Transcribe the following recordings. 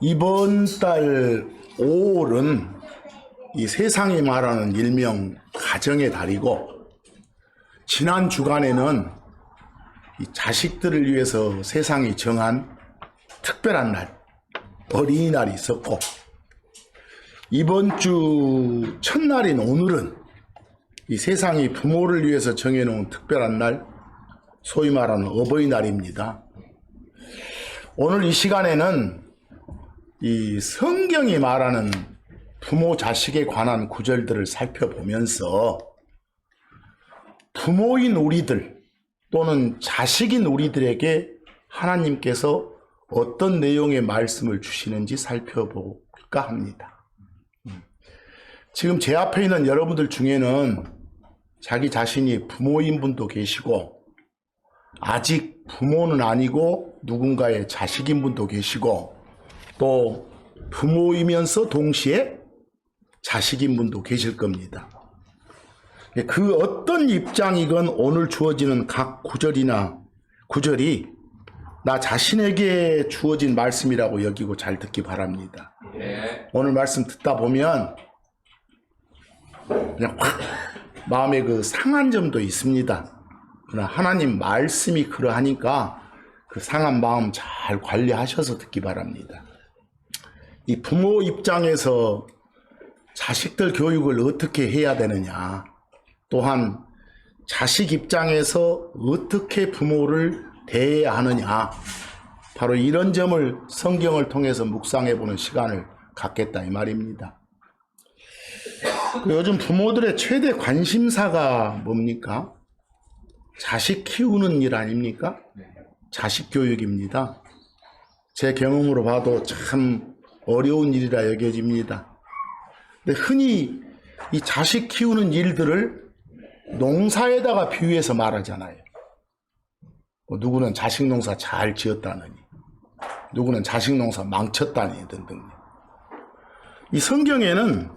이번 달 5월은 이 세상이 말하는 일명 가정의 달이고, 지난 주간에는 이 자식들을 위해서 세상이 정한 특별한 날, 어린이날이 있었고, 이번 주 첫날인 오늘은 이 세상이 부모를 위해서 정해놓은 특별한 날, 소위 말하는 어버이날입니다. 오늘 이 시간에는 이 성경이 말하는 부모 자식에 관한 구절들을 살펴보면서 부모인 우리들 또는 자식인 우리들에게 하나님께서 어떤 내용의 말씀을 주시는지 살펴볼까 합니다. 지금 제 앞에 있는 여러분들 중에는 자기 자신이 부모인 분도 계시고, 아직 부모는 아니고 누군가의 자식인 분도 계시고, 또 부모이면서 동시에 자식인 분도 계실 겁니다. 그 어떤 입장이건 오늘 주어지는 각 구절이 나 자신에게 주어진 말씀이라고 여기고 잘 듣기 바랍니다. 오늘 말씀 듣다 보면 그냥 확 마음에 그 상한 점도 있습니다. 그러나 하나님 말씀이 그러하니까 그 상한 마음 잘 관리하셔서 듣기 바랍니다. 이 부모 입장에서 자식들 교육을 어떻게 해야 되느냐, 또한 자식 입장에서 어떻게 부모를 대해야 하느냐, 바로 이런 점을 성경을 통해서 묵상해 보는 시간을 갖겠다 이 말입니다. 요즘 부모들의 최대 관심사가 뭡니까? 자식 키우는 일 아닙니까? 자식 교육입니다. 제 경험으로 봐도 참 어려운 일이라 여겨집니다. 근데 흔히 이 자식 키우는 일들을 농사에다가 비유해서 말하잖아요. 누구는 자식 농사 잘 지었다느니, 누구는 자식 농사 망쳤다니 등등. 이 성경에는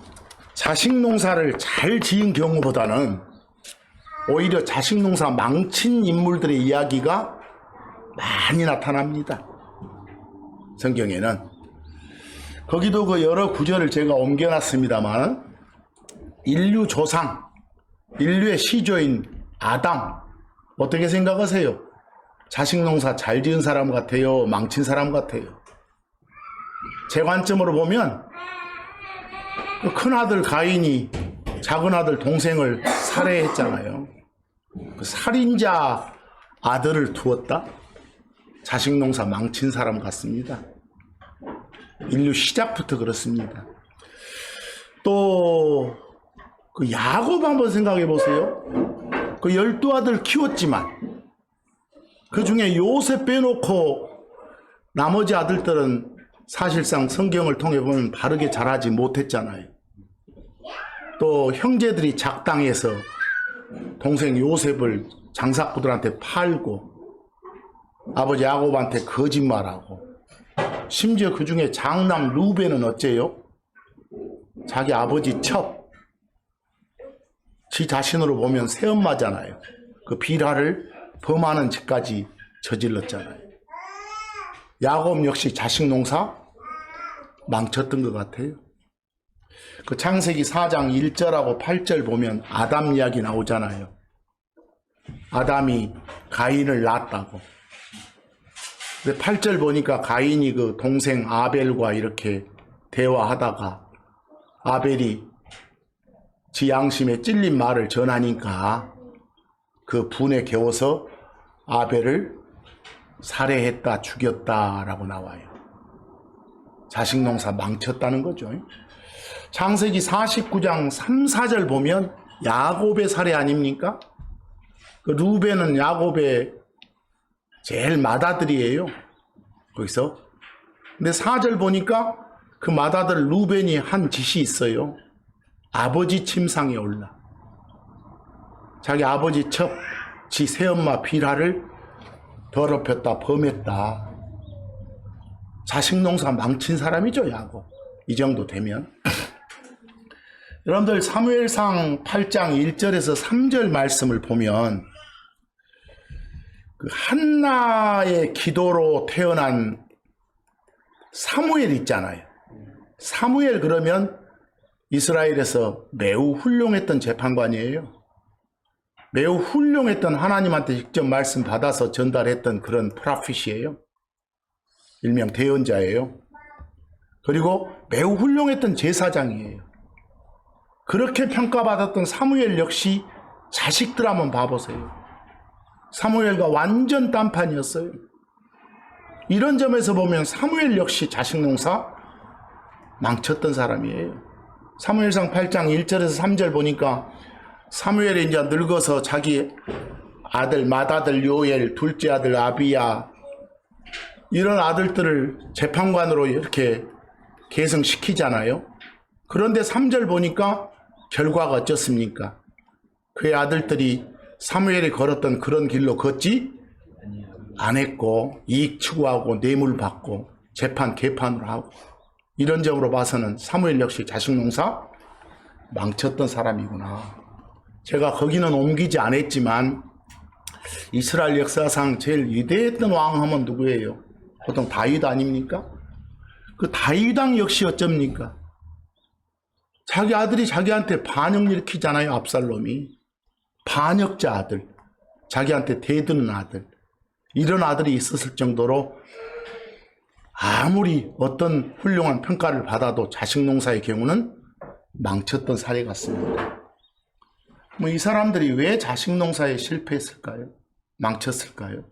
자식 농사를 잘 지은 경우보다는 오히려 자식 농사 망친 인물들의 이야기가 많이 나타납니다. 성경에는. 거기도 그 여러 구절을 제가 옮겨놨습니다만, 인류 조상, 인류의 시조인 아담, 어떻게 생각하세요? 자식 농사 잘 지은 사람 같아요? 망친 사람 같아요? 제 관점으로 보면 그 큰아들 가인이 작은아들 동생을 살해했잖아요. 그 살인자 아들을 두었다? 자식 농사 망친 사람 같습니다. 인류 시작부터 그렇습니다. 또 그 야곱 한번 생각해 보세요. 그 12아들 키웠지만 그 중에 요셉 빼놓고 나머지 아들들은 사실상 성경을 통해 보면 바르게 자라지 못했잖아요. 또 형제들이 작당해서 동생 요셉을 장사꾼들한테 팔고 아버지 야곱한테 거짓말하고, 심지어 그 중에 장남 루벤은 어째요? 자기 아버지 첩, 지 자신으로 보면 새엄마잖아요. 그 비라를 범하는 짓까지 저질렀잖아요. 야곱 역시 자식 농사 망쳤던 것 같아요. 그 창세기 4장 1절하고 8절 보면 아담 이야기 나오잖아요. 아담이 가인을 낳았다고. 근데 8절 보니까 가인이 그 동생 아벨과 이렇게 대화하다가 아벨이 지 양심에 찔린 말을 전하니까 그 분에 겨워서 아벨을 살해했다, 죽였다라고 나와요. 자식 농사 망쳤다는 거죠. 창세기 49장 3, 4절 보면 야곱의 살해 아닙니까? 그 루벤은 야곱의 제일 맏아들이에요. 거기서. 근데 4절 보니까 그 맏아들 루벤이 한 짓이 있어요. 아버지 침상에 올라 자기 아버지 첩, 지 새엄마 비라를 더럽혔다, 범했다. 자식 농사 망친 사람이죠, 야곱. 이 정도 되면. 여러분들 사무엘상 8장 1절에서 3절 말씀을 보면 그 한나의 기도로 태어난 사무엘 있잖아요. 사무엘 그러면 이스라엘에서 매우 훌륭했던 재판관이에요. 매우 훌륭했던 하나님한테 직접 말씀 받아서 전달했던 그런 프라핏이에요. 일명 대언자예요. 그리고 매우 훌륭했던 제사장이에요. 그렇게 평가받았던 사무엘 역시 자식들 한번 봐보세요. 사무엘과 완전 딴판이었어요. 이런 점에서 보면 사무엘 역시 자식 농사 망쳤던 사람이에요. 사무엘상 8장 1절에서 3절 보니까 사무엘이 이제 늙어서 자기 아들 맏아들 요엘, 둘째 아들 아비야 이런 아들들을 재판관으로 이렇게 계승시키잖아요. 그런데 3절 보니까 결과가 어떻습니까? 그의 아들들이 사무엘이 걸었던 그런 길로 걷지 안 했고 이익 추구하고 뇌물 받고 재판 개판으로 하고 이런 점으로 봐서는 사무엘 역시 자식 농사 망쳤던 사람이구나. 제가 거기는 옮기지 않았지만 이스라엘 역사상 제일 위대했던 왕 하면 누구예요? 보통 다윗 아닙니까? 그 다윗 왕 역시 어쩝니까? 자기 아들이 자기한테 반역 일으키잖아요. 압살롬이. 반역자 아들. 자기한테 대드는 아들. 이런 아들이 있었을 정도로 아무리 어떤 훌륭한 평가를 받아도 자식 농사의 경우는 망쳤던 사례 같습니다. 뭐 이 사람들이 왜 자식 농사에 실패했을까요? 망쳤을까요?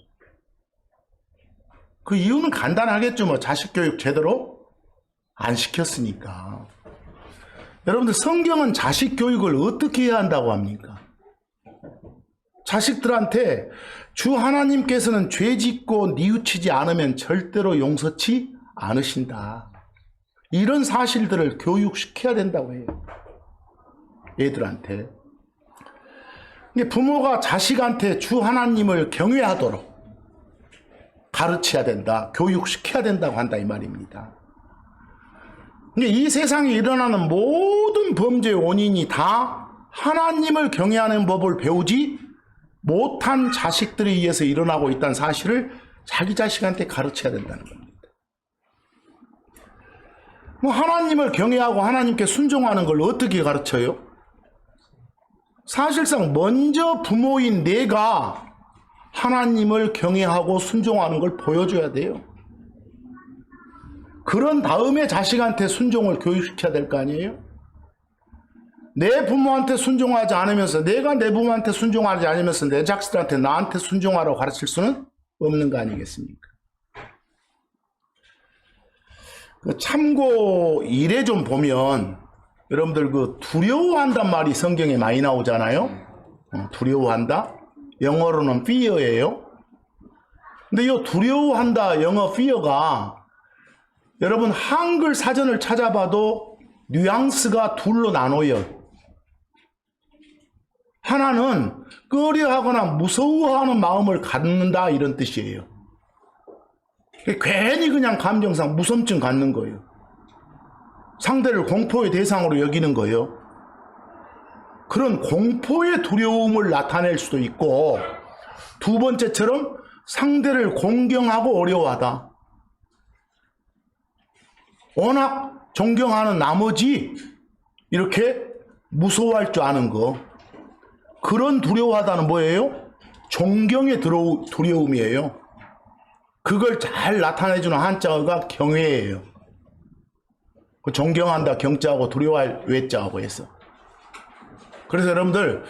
그 이유는 간단하겠죠. 뭐 자식 교육 제대로 안 시켰으니까. 여러분들 성경은 자식 교육을 어떻게 해야 한다고 합니까? 자식들한테 주 하나님께서는 죄 짓고 뉘우치지 않으면 절대로 용서치 않으신다. 이런 사실들을 교육시켜야 된다고 해요. 애들한테. 부모가 자식한테 주 하나님을 경외하도록 가르쳐야 된다. 교육시켜야 된다고 한다 이 말입니다. 이 세상에 일어나는 모든 범죄의 원인이 다 하나님을 경외하는 법을 배우지 못한 자식들에 의해서 일어나고 있다는 사실을 자기 자식한테 가르쳐야 된다는 겁니다. 뭐 하나님을 경외하고 하나님께 순종하는 걸 어떻게 가르쳐요? 사실상 먼저 부모인 내가 하나님을 경외하고 순종하는 걸 보여줘야 돼요. 그런 다음에 자식한테 순종을 교육시켜야 될 거 아니에요? 내 부모한테 순종하지 않으면서 내가 내 부모한테 순종하지 않으면서 내 자식들한테 나한테 순종하라고 가르칠 수는 없는 거 아니겠습니까? 참고 일에 좀 보면 여러분들 그 두려워한단 말이 성경에 많이 나오잖아요. 두려워한다? 영어로는 fear예요. 근데 이 두려워한다 영어 fear가 여러분 한글 사전을 찾아봐도 뉘앙스가 둘로 나눠요. 하나는 꺼려하거나 무서워하는 마음을 갖는다 이런 뜻이에요. 괜히 그냥 감정상 무섭증 갖는 거예요. 상대를 공포의 대상으로 여기는 거예요. 그런 공포의 두려움을 나타낼 수도 있고 두 번째처럼 상대를 공경하고 어려워하다. 워낙 존경하는 나머지 이렇게 무서워할 줄 아는 거. 그런 두려워하다는 뭐예요? 존경의 두려움이에요. 그걸 잘 나타내주는 한자어가 경외예요. 존경한다 경자하고 두려워할 외자하고 해서. 그래서 여러분들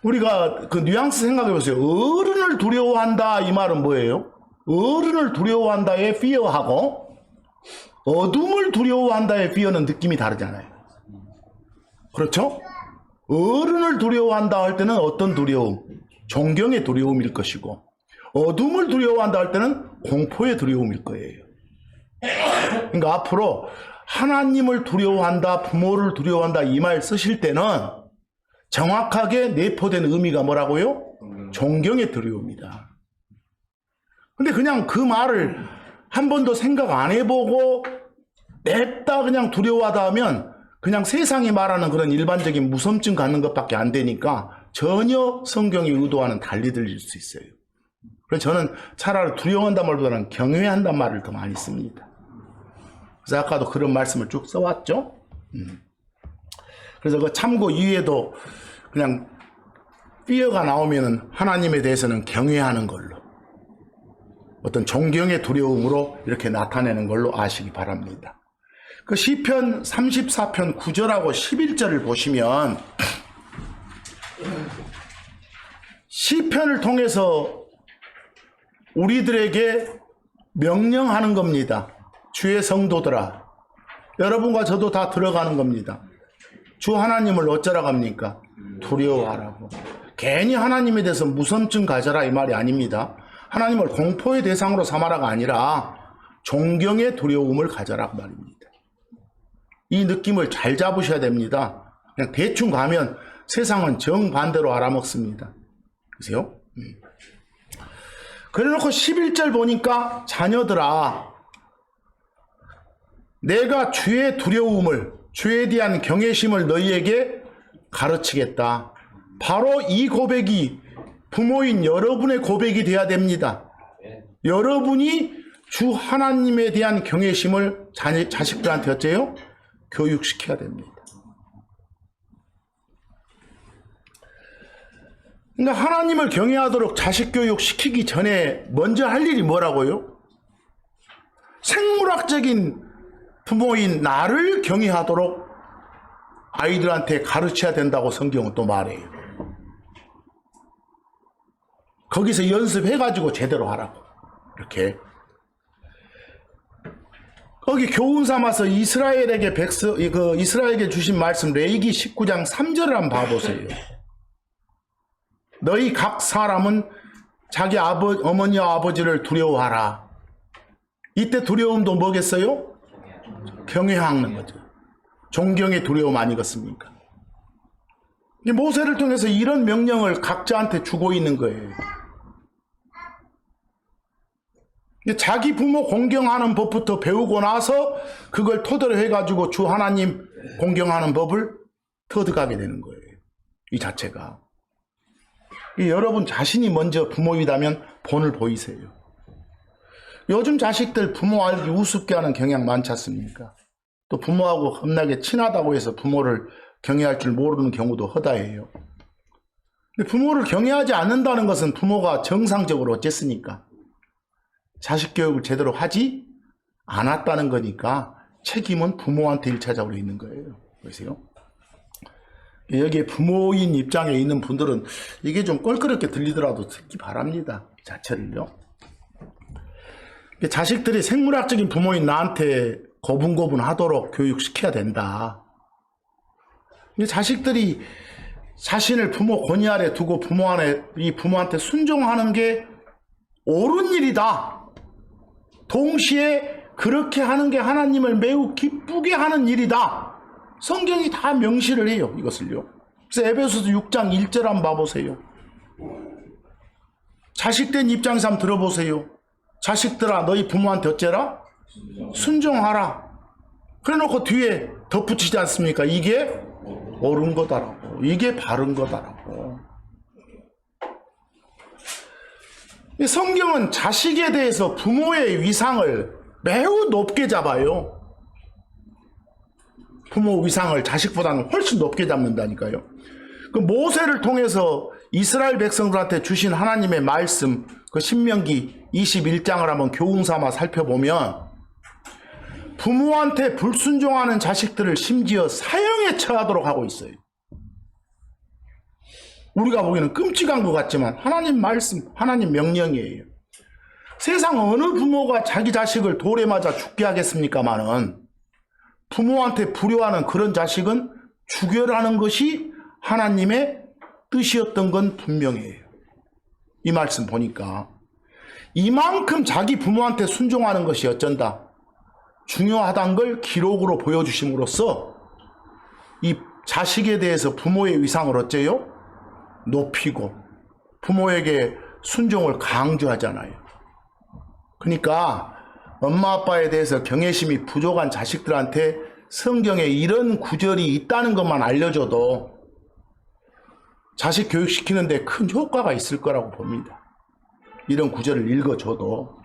우리가 그 뉘앙스 생각해 보세요. 어른을 두려워한다 이 말은 뭐예요? 어른을 두려워한다의 fear하고 어둠을 두려워한다의 fear는 느낌이 다르잖아요. 그렇죠? 어른을 두려워한다 할 때는 어떤 두려움? 존경의 두려움일 것이고 어둠을 두려워한다 할 때는 공포의 두려움일 거예요. 그러니까 앞으로 하나님을 두려워한다, 부모를 두려워한다 이 말 쓰실 때는 정확하게 내포된 의미가 뭐라고요? 존경의 두려움이다. 근데 그냥 그 말을 한 번도 생각 안 해보고 냅다 그냥 두려워하다 하면 그냥 세상이 말하는 그런 일반적인 무섭증 갖는 것밖에 안 되니까 전혀 성경이 의도와는 달리 들릴 수 있어요. 그래서 저는 차라리 두려워한단 말보다는 경외한단 말을 더 많이 씁니다. 그래서 아까도 그런 말씀을 쭉 써왔죠. 그래서 그 참고 이외에도 그냥 fear가 나오면은 하나님에 대해서는 경외하는 걸로, 어떤 존경의 두려움으로 이렇게 나타내는 걸로 아시기 바랍니다. 그 시편 34편 9절하고 11절을 보시면 시편을 통해서 우리들에게 명령하는 겁니다. 주의 성도들아, 여러분과 저도 다 들어가는 겁니다. 주 하나님을 어쩌라고 합니까? 두려워하라고. 괜히 하나님에 대해서 무섭증 가져라 이 말이 아닙니다. 하나님을 공포의 대상으로 삼아라가 아니라 존경의 두려움을 가져라 그 말입니다. 이 느낌을 잘 잡으셔야 됩니다. 그냥 대충 가면 세상은 정반대로 알아먹습니다. 그러세요? 그래놓고 11절 보니까 자녀들아, 내가 주의 두려움을, 주에 대한 경외심을 너희에게 가르치겠다. 바로 이 고백이 부모인 여러분의 고백이 되어야 됩니다. 여러분이 주 하나님에 대한 경외심을 자식들한테 어째요? 교육시켜야 됩니다. 그러니까 하나님을 경외하도록 자식 교육 시키기 전에 먼저 할 일이 뭐라고요? 생물학적인 부모인 나를 경외하도록 아이들한테 가르쳐야 된다고 성경은 또 말해요. 거기서 연습해가지고 제대로 하라고. 이렇게. 거기 교훈 삼아서 이스라엘에게 이스라엘에게 주신 말씀 레위기 19장 3절을 한번 봐보세요. 너희 각 사람은 자기 어머니와 아버지를 두려워하라. 이때 두려움도 뭐겠어요? 경외하는 거죠. 존경의 두려움 아니겠습니까? 모세를 통해서 이런 명령을 각자한테 주고 있는 거예요. 자기 부모 공경하는 법부터 배우고 나서 그걸 토대로 해가지고 주 하나님 공경하는 법을 터득하게 되는 거예요. 이 자체가. 여러분 자신이 먼저 부모이다면 본을 보이세요. 요즘 자식들 부모 알기 우습게 하는 경향 많지 않습니까? 또 부모하고 겁나게 친하다고 해서 부모를 경외할 줄 모르는 경우도 허다해요. 근데 부모를 경외하지 않는다는 것은 부모가 정상적으로 어쨌습니까? 자식 교육을 제대로 하지 않았다는 거니까 책임은 부모한테 1차적으로 있는 거예요. 보세요. 여기에 부모인 입장에 있는 분들은 이게 좀 껄끄럽게 들리더라도 듣기 바랍니다. 자체를요. 자식들이 생물학적인 부모인 나한테 고분고분하도록 교육시켜야 된다. 자식들이 자신을 부모 권위 아래 두고 부모한테 순종하는 게 옳은 일이다. 동시에 그렇게 하는 게 하나님을 매우 기쁘게 하는 일이다. 성경이 다 명시를 해요. 이것을요. 그래서 에베소서 6장 1절 한번 봐보세요. 자식된 입장에서 한번 들어보세요. 자식들아 너희 부모한테 어째라? 순종하라. 그래놓고 뒤에 덧붙이지 않습니까? 이게 옳은 거다라고. 이게 바른 거다라고. 성경은 자식에 대해서 부모의 위상을 매우 높게 잡아요. 부모 위상을 자식보다는 훨씬 높게 잡는다니까요. 그 모세를 통해서 이스라엘 백성들한테 주신 하나님의 말씀, 그 신명기 21장을 한번 교훈 삼아 살펴보면 부모한테 불순종하는 자식들을 심지어 사형에 처하도록 하고 있어요. 우리가 보기에는 끔찍한 것 같지만 하나님 말씀, 하나님 명령이에요. 세상 어느 부모가 자기 자식을 돌에 맞아 죽게 하겠습니까마는 부모한테 불효하는 그런 자식은 죽여라는 것이 하나님의 뜻이었던 건 분명해요. 이 말씀 보니까 이만큼 자기 부모한테 순종하는 것이 어쩐다 중요하다는 걸 기록으로 보여주심으로써 이 자식에 대해서 부모의 위상을 어째요? 높이고 부모에게 순종을 강조하잖아요. 그러니까 엄마 아빠에 대해서 경외심이 부족한 자식들한테 성경에 이런 구절이 있다는 것만 알려줘도 자식 교육시키는데 큰 효과가 있을 거라고 봅니다. 이런 구절을 읽어줘도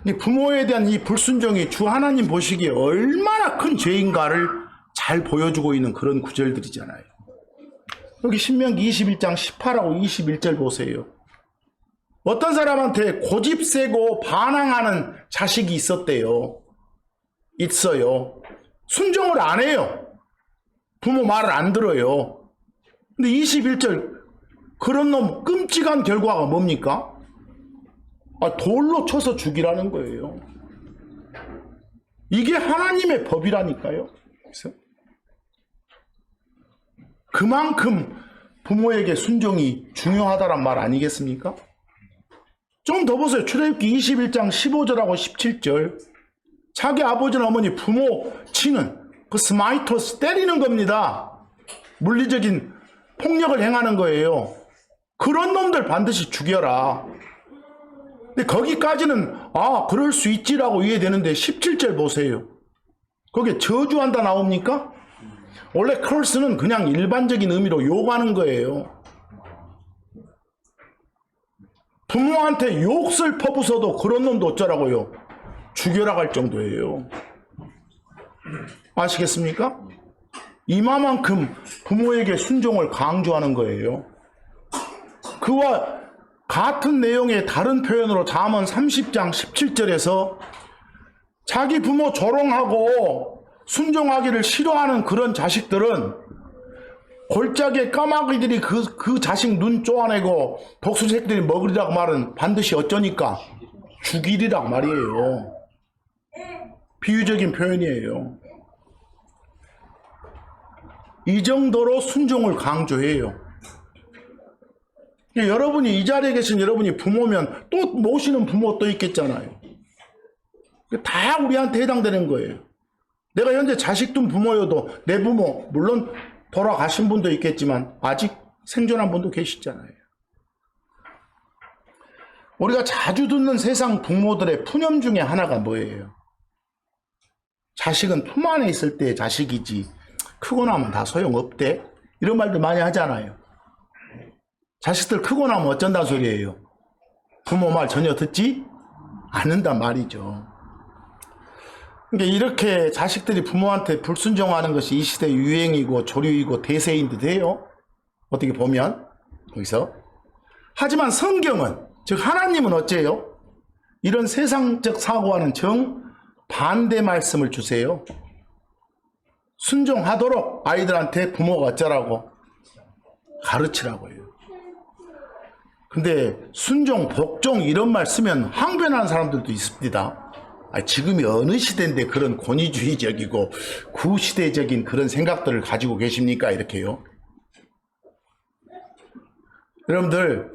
이 부모에 대한 이 불순종이 주 하나님 보시기에 얼마나 큰 죄인가를 잘 보여주고 있는 그런 구절들이잖아요. 여기 신명기 21장 18하고 21절 보세요. 어떤 사람한테 고집 세고 반항하는 자식이 있었대요. 있어요. 순종을 안 해요. 부모 말을 안 들어요. 근데 21절 그런 놈 끔찍한 결과가 뭡니까? 돌로 쳐서 죽이라는 거예요. 이게 하나님의 법이라니까요. 그래서 그만큼 부모에게 순종이 중요하다란 말 아니겠습니까? 좀 더 보세요. 출애굽기 21장 15절하고 17절. 자기 아버지나 어머니 부모 치는 그 스마이터스 때리는 겁니다. 물리적인 폭력을 행하는 거예요. 그런 놈들 반드시 죽여라. 근데 거기까지는 그럴 수 있지라고 이해되는데 17절 보세요. 거기에 저주한다 나옵니까? 원래 curse는 그냥 일반적인 의미로 욕하는 거예요. 부모한테 욕을 퍼부어도 그런 놈도 어쩌라고요? 죽여라 갈 정도예요. 아시겠습니까? 이마만큼 부모에게 순종을 강조하는 거예요. 그와 같은 내용의 다른 표현으로 잠언 30장 17절에서 자기 부모 조롱하고 순종하기를 싫어하는 그런 자식들은 골짜기에 까마귀들이 그 자식 눈 쪼아내고 독수새끼들이 먹으리라고 말은 반드시 어쩌니까 죽이리라고 말이에요. 비유적인 표현이에요. 이 정도로 순종을 강조해요. 여러분이 이 자리에 계신 여러분이 부모면 또 모시는 부모 또 있겠잖아요. 다 우리한테 해당되는 거예요. 내가 현재 자식 둔 부모여도 내 부모 물론 돌아가신 분도 있겠지만 아직 생존한 분도 계시잖아요. 우리가 자주 듣는 세상 부모들의 푸념 중에 하나가 뭐예요? 자식은 품 안에 있을 때 자식이지 크고 나면 다 소용없대. 이런 말들 많이 하잖아요. 자식들 크고 나면 어쩐다는 소리예요? 부모 말 전혀 듣지 않는단 말이죠. 그러니까 이렇게 자식들이 부모한테 불순종하는 것이 이 시대 유행이고 조류이고 대세인 듯 해요. 어떻게 보면 여기서. 하지만 성경은 즉 하나님은 어째요? 이런 세상적 사고와는 정반대 말씀을 주세요. 순종하도록 아이들한테 부모가 어쩌라고? 가르치라고 해요. 근데 순종, 복종 이런 말 쓰면 항변하는 사람들도 있습니다. 지금이 어느 시대인데 그런 권위주의적이고 구시대적인 그런 생각들을 가지고 계십니까? 이렇게요. 여러분들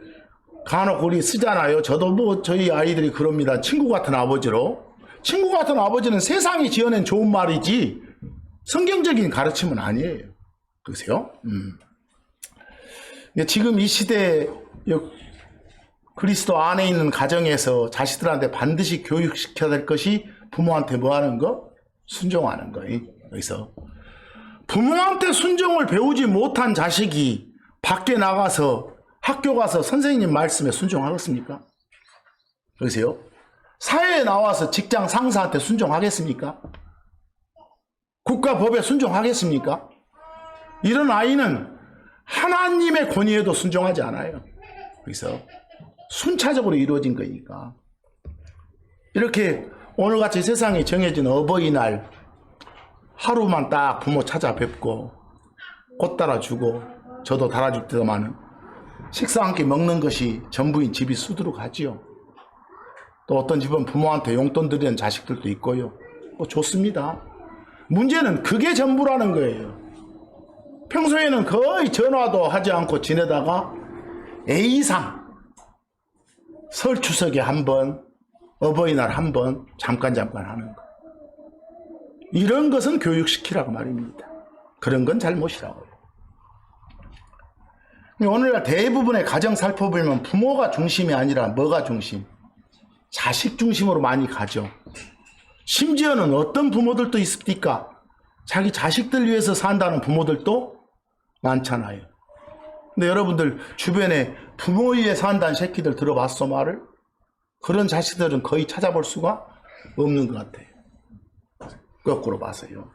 간혹 우리 쓰잖아요. 저도 뭐 저희 아이들이 그럽니다. 친구 같은 아버지로. 친구 같은 아버지는 세상이 지어낸 좋은 말이지 성경적인 가르침은 아니에요. 그러세요? 지금 이 시대에 그리스도 안에 있는 가정에서 자식들한테 반드시 교육시켜야 될 것이 부모한테 뭐 하는 거? 순종하는 거예요. 여기서 부모한테 순종을 배우지 못한 자식이 밖에 나가서 학교 가서 선생님 말씀에 순종하겠습니까? 그러세요? 사회에 나와서 직장 상사한테 순종하겠습니까? 국가법에 순종하겠습니까? 이런 아이는 하나님의 권위에도 순종하지 않아요. 그래서 순차적으로 이루어진 거니까. 이렇게 오늘같이 세상에 정해진 어버이날 하루만 딱 부모 찾아뵙고 꽃 달아주고 저도 달아줄 때만은 식사 한 끼 먹는 것이 전부인 집이 수두룩하지요. 또 어떤 집은 부모한테 용돈 드리는 자식들도 있고요. 좋습니다. 문제는 그게 전부라는 거예요. 평소에는 거의 전화도 하지 않고 지내다가 A상 설 추석에 한 번, 어버이날 한 번 잠깐 하는 거. 이런 것은 교육시키라고 말입니다. 그런 건 잘못이라고요. 오늘날 대부분의 가정 살펴보면 부모가 중심이 아니라 뭐가 중심? 자식 중심으로 많이 가죠. 심지어는 어떤 부모들도 있습니까? 자기 자식들 위해서 산다는 부모들도 많잖아요. 근데 여러분들 주변에 부모 위해 산다는 새끼들 들어봤어 말을? 그런 자식들은 거의 찾아볼 수가 없는 것 같아요. 거꾸로 봐서요.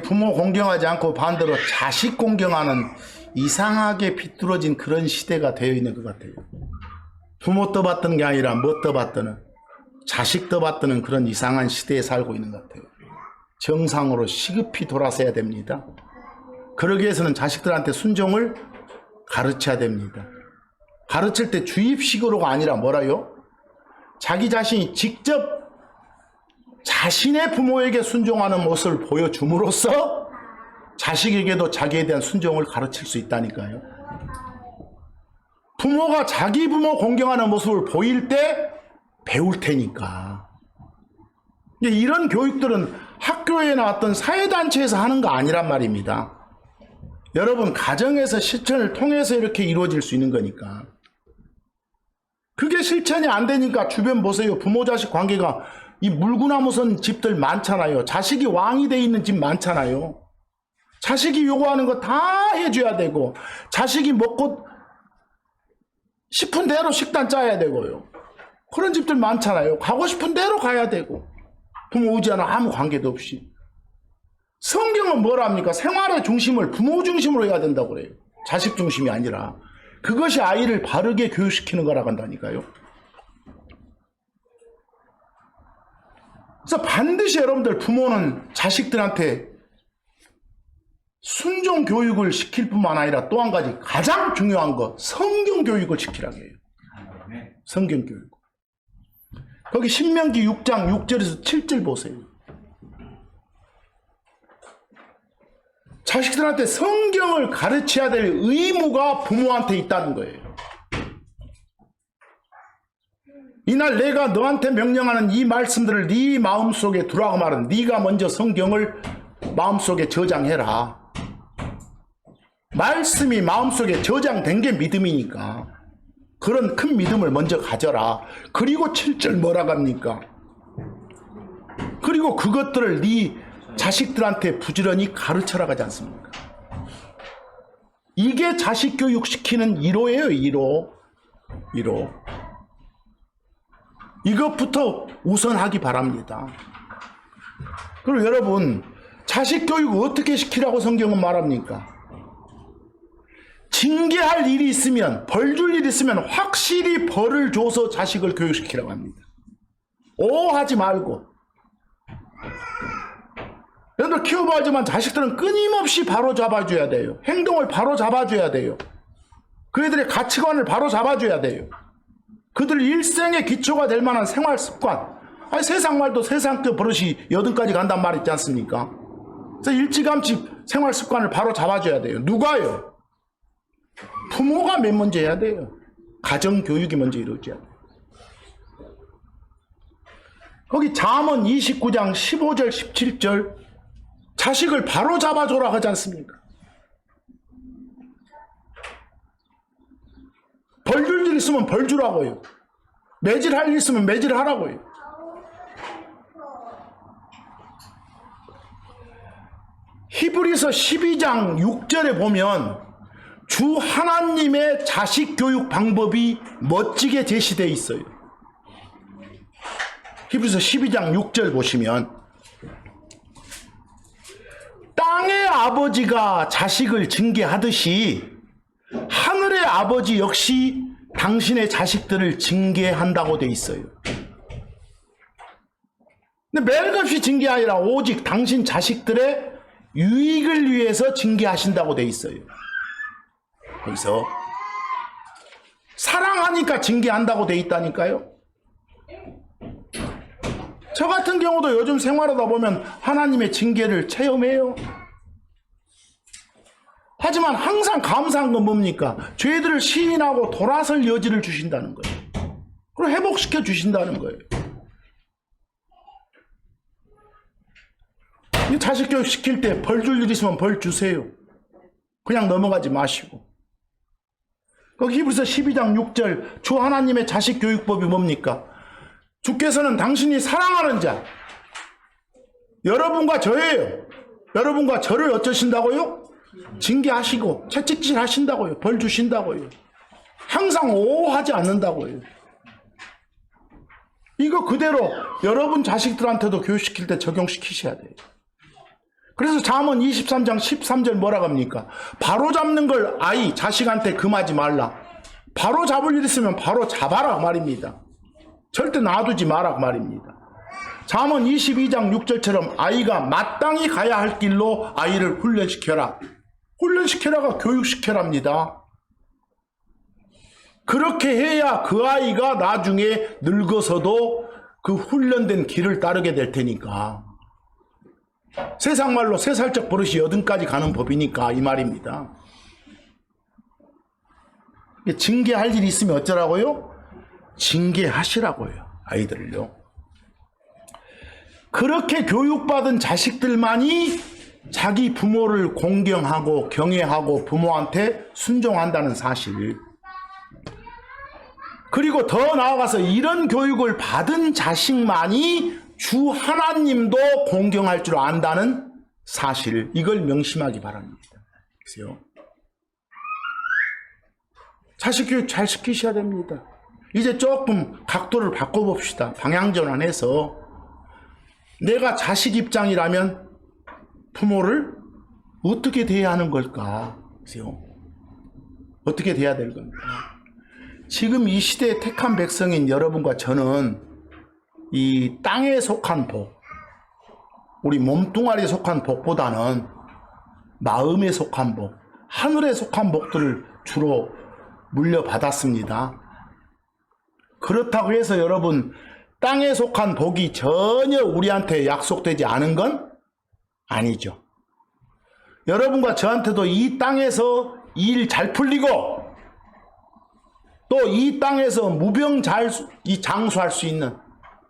부모 공경하지 않고 반대로 자식 공경하는 이상하게 비뚤어진 그런 시대가 되어 있는 것 같아요. 부모 떠받드는 게 아니라 뭐 떠받드는, 자식 떠받드는 그런 이상한 시대에 살고 있는 것 같아요. 정상으로 시급히 돌아서야 됩니다. 그러기 위해서는 자식들한테 순종을 가르쳐야 됩니다. 가르칠 때 주입식으로가 아니라 뭐라요? 자기 자신이 직접 자신의 부모에게 순종하는 모습을 보여줌으로써 자식에게도 자기에 대한 순종을 가르칠 수 있다니까요. 부모가 자기 부모 공경하는 모습을 보일 때 배울 테니까. 이런 교육들은 학교에나 어떤 사회단체에서 하는 거 아니란 말입니다. 여러분 가정에서 실천을 통해서 이렇게 이루어질 수 있는 거니까. 그게 실천이 안 되니까 주변 보세요. 부모 자식 관계가 이 물구나무 선 집들 많잖아요. 자식이 왕이 돼 있는 집 많잖아요. 자식이 요구하는 거 다 해줘야 되고, 자식이 먹고 싶은 대로 식단 짜야 되고요. 그런 집들 많잖아요. 가고 싶은 대로 가야 되고, 부모 의지와는 아무 관계도 없이. 성경은 뭐랍니까? 생활의 중심을 부모 중심으로 해야 된다고 그래요. 자식 중심이 아니라. 그것이 아이를 바르게 교육시키는 거라고 한다니까요. 그래서 반드시 여러분들 부모는 자식들한테 순종 교육을 시킬 뿐만 아니라 또 한 가지 가장 중요한 거 성경 교육을 시키라고 해요. 성경 교육. 거기 신명기 6장 6절에서 7절 보세요. 자식들한테 성경을 가르쳐야 될 의무가 부모한테 있다는 거예요. 이날 내가 너한테 명령하는 이 말씀들을 네 마음속에 두라고 말은 네가 먼저 성경을 마음속에 저장해라. 말씀이 마음속에 저장된 게 믿음이니까 그런 큰 믿음을 먼저 가져라. 그리고 7절 뭐라고 합니까? 그리고 그것들을 네 자식들한테 부지런히 가르쳐라 하지 않습니까? 이게 자식 교육시키는 1호예요. 1호. 이것부터 우선하기 바랍니다. 그리고 여러분 자식 교육을 어떻게 시키라고 성경은 말합니까? 징계할 일이 있으면, 벌 줄 일이 있으면 확실히 벌을 줘서 자식을 교육시키라고 합니다. 오하지 말고. 여러분들 키워봐야지만 자식들은 끊임없이 바로 잡아줘야 돼요. 행동을 바로 잡아줘야 돼요. 그애들의 가치관을 바로 잡아줘야 돼요. 그들 일생의 기초가 될 만한 생활 습관. 아니 세상 말도 세상 그 버릇이 여든까지 간단 말 있지 않습니까? 그래서 일찌감치 생활 습관을 바로 잡아줘야 돼요. 누가요? 부모가 맨 먼저 해야 돼요. 가정교육이 먼저 이루어져야 돼요. 거기 잠언 29장 15절 17절 자식을 바로 잡아줘라 하지 않습니까? 벌 줄 일 있으면 벌 주라고요. 매질할 일 있으면 매질하라고요. 히브리서 12장 6절에 보면 주 하나님의 자식 교육 방법이 멋지게 제시되어 있어요. 히브리서 12장 6절 보시면 땅의 아버지가 자식을 징계하듯이 하늘의 아버지 역시 당신의 자식들을 징계한다고 되어 있어요. 근데 매일같이 징계 아니라 오직 당신 자식들의 유익을 위해서 징계하신다고 되어 있어요. 거기서 사랑하니까 징계한다고 되어 있다니까요. 저 같은 경우도 요즘 생활하다 보면 하나님의 징계를 체험해요. 하지만 항상 감사한 건 뭡니까? 죄들을 시인하고 돌아설 여지를 주신다는 거예요. 그리고 회복시켜 주신다는 거예요. 자식 교육 시킬 때 벌 줄 일 있으면 벌 주세요. 그냥 넘어가지 마시고. 거기 히브리서 12장 6절 주 하나님의 자식 교육법이 뭡니까? 주께서는 당신이 사랑하는 자, 여러분과 저예요. 여러분과 저를 어쩌신다고요? 징계하시고 채찍질 하신다고요. 벌 주신다고요. 항상 오하지 않는다고요. 이거 그대로 여러분 자식들한테도 교육시킬 때 적용시키셔야 돼요. 그래서 잠언 23장 13절 뭐라고 합니까? 바로 잡는 걸 자식한테 금하지 말라. 바로 잡을 일 있으면 바로 잡아라 말입니다. 절대 놔두지 마라 말입니다. 잠언 22장 6절처럼 아이가 마땅히 가야 할 길로 아이를 훈련시켜라. 훈련시켜라가 교육시켜랍니다. 그렇게 해야 그 아이가 나중에 늙어서도 그 훈련된 길을 따르게 될 테니까. 세상 말로 3살적 버릇이 80까지 가는 법이니까 이 말입니다. 징계할 일이 있으면 어쩌라고요? 징계하시라고요. 아이들을요. 그렇게 교육받은 자식들만이 자기 부모를 공경하고 경애하고 부모한테 순종한다는 사실. 그리고 더 나아가서 이런 교육을 받은 자식만이 주 하나님도 공경할 줄 안다는 사실. 이걸 명심하기 바랍니다. 그래서 자식 교육 잘 시키셔야 됩니다. 이제 조금 각도를 바꿔봅시다. 방향전환해서 내가 자식 입장이라면 부모를 어떻게 대해야 하는 걸까? 그래서 어떻게 대해야 될 겁니까? 지금 이 시대에 택한 백성인 여러분과 저는 이 땅에 속한 복, 우리 몸뚱아리에 속한 복보다는 마음에 속한 복, 하늘에 속한 복들을 주로 물려받았습니다. 그렇다고 해서 여러분 땅에 속한 복이 전혀 우리한테 약속되지 않은 건 아니죠. 여러분과 저한테도 이 땅에서 일 잘 풀리고 또 이 땅에서 장수할 수 있는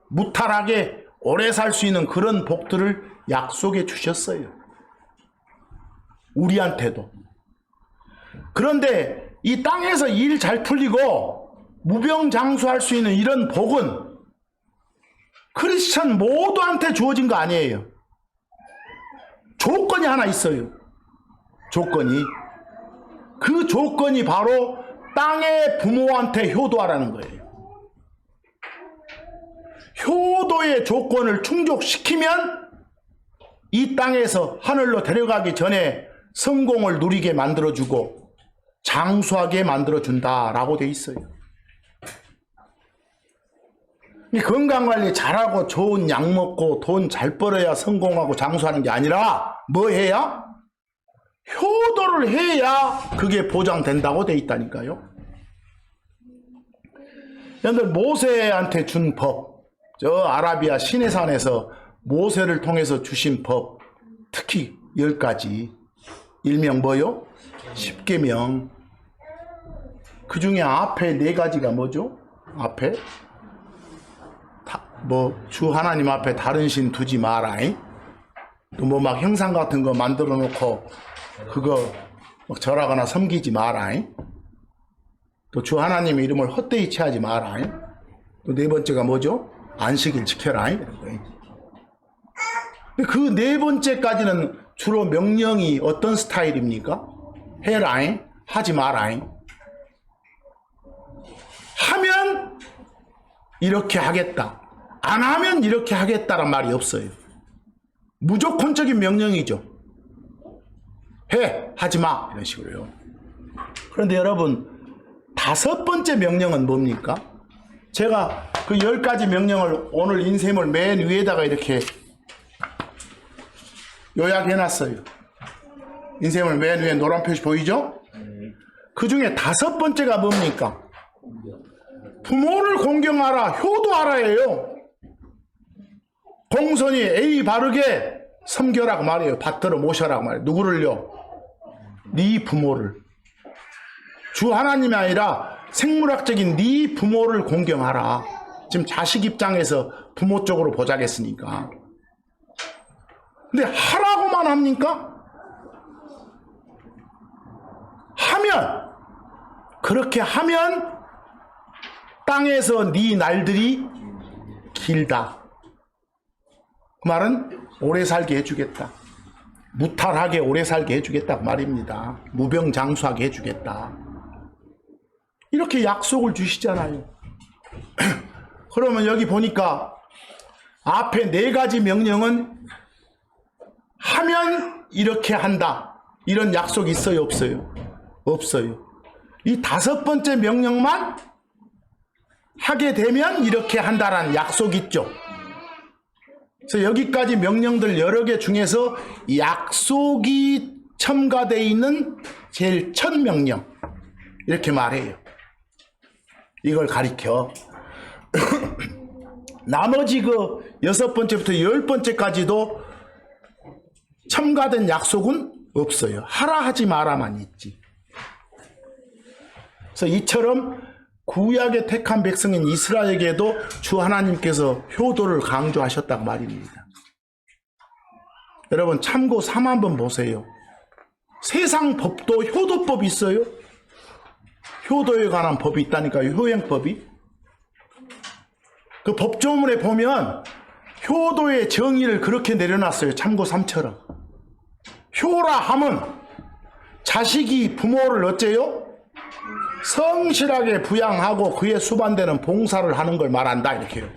무탈하게 오래 살 수 있는 그런 복들을 약속해 주셨어요. 우리한테도. 그런데 이 땅에서 일 잘 풀리고 무병장수할 수 있는 이런 복은 크리스천 모두한테 주어진 거 아니에요. 조건이 하나 있어요. 조건이. 그 조건이 바로 땅의 부모한테 효도하라는 거예요. 효도의 조건을 충족시키면 이 땅에서 하늘로 데려가기 전에 성공을 누리게 만들어주고 장수하게 만들어준다라고 돼 있어요. 건강관리 잘하고 좋은 약 먹고 돈 잘 벌어야 성공하고 장수하는 게 아니라 뭐 해야? 효도를 해야 그게 보장된다고 돼 있다니까요. 여러분들 모세한테 준 법, 저 아라비아 시내산에서 모세를 통해서 주신 법, 특히 10가지, 일명 뭐요? 10계명. 그 중에 앞에 4가지가 뭐죠? 앞에 주 하나님 앞에 다른 신 두지 마라. 또 뭐 막 형상 같은 거 만들어 놓고 그거 막 절하거나 섬기지 마라. 또 주 하나님의 이름을 헛되이 취하지 마라. 또 4번째가 뭐죠? 안식일 지켜라. 그 4번째까지는 주로 명령이 어떤 스타일입니까? 해라, 하지 마라. 하면 이렇게 하겠다. 안 하면 이렇게 하겠다란 말이 없어요. 무조건적인 명령이죠. 해, 하지 마. 이런 식으로요. 그런데 여러분, 5번째 명령은 뭡니까? 제가 그 10가지 명령을 오늘 인쇄물 맨 위에다가 이렇게 요약해놨어요. 인쇄물 맨 위에 노란 표시 보이죠? 그 중에 5번째가 뭡니까? 부모를 공경하라, 효도하라예요. 공손히 예의 바르게 섬겨라고 말이에요. 받들어 모셔라고 말이에요. 누구를요? 네 부모를. 주 하나님이 아니라 생물학적인 네 부모를 공경하라. 지금 자식 입장에서 부모 쪽으로 보자겠으니까. 근데 하라고만 합니까? 하면, 그렇게 하면 땅에서 네 날들이 길다. 그 말은 오래 살게 해주겠다. 무탈하게 오래 살게 해주겠다 그 말입니다. 무병장수하게 해주겠다. 이렇게 약속을 주시잖아요. 그러면 여기 보니까 앞에 4가지 명령은 하면 이렇게 한다. 이런 약속이 있어요, 없어요? 없어요. 이 5번째 명령만 하게 되면 이렇게 한다라는 약속이 있죠. 그래서 여기까지 명령들 여러 개 중에서 약속이 첨가되어 있는 제일 첫 명령, 이렇게 말해요. 이걸 가리켜. 나머지 그 6번째부터 10번째까지도 첨가된 약속은 없어요. 하라 하지 마라만 있지. 그래서 이처럼 구약에 택한 백성인 이스라엘에게도 주 하나님께서 효도를 강조하셨단 말입니다. 여러분 참고 3 한번 보세요. 세상 법도 효도법이 있어요. 효도에 관한 법이 있다니까요. 효행법이. 그 법조문에 보면 효도의 정의를 그렇게 내려놨어요. 참고 3처럼. 효라 함은 자식이 부모를 어째요? 성실하게 부양하고 그에 수반되는 봉사를 하는 걸 말한다. 이렇게요.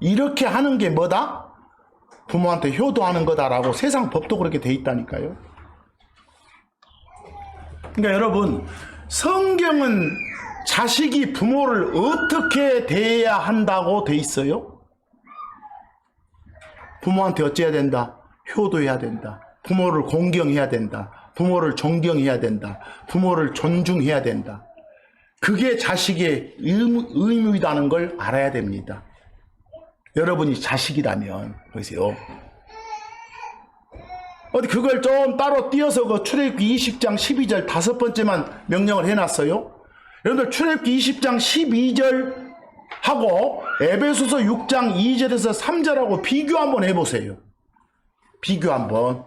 이렇게 하는 게 뭐다? 부모한테 효도하는 거다라고 세상 법도 그렇게 돼 있다니까요. 그러니까 여러분 성경은 자식이 부모를 어떻게 대해야 한다고 돼 있어요? 부모한테 어찌해야 된다? 효도해야 된다. 부모를 공경해야 된다. 부모를 존경해야 된다. 부모를 존중해야 된다. 그게 자식의 의무이라는 걸 알아야 됩니다. 여러분이 자식이라면 보세요. 어디 그걸 좀 따로 띄어서 그 출애굽기 20장 12절 5번째만 명령을 해놨어요. 여러분들 출애굽기 20장 12절 하고 에베소서 6장 2절에서 3절하고 비교 한번 해보세요. 비교 한번.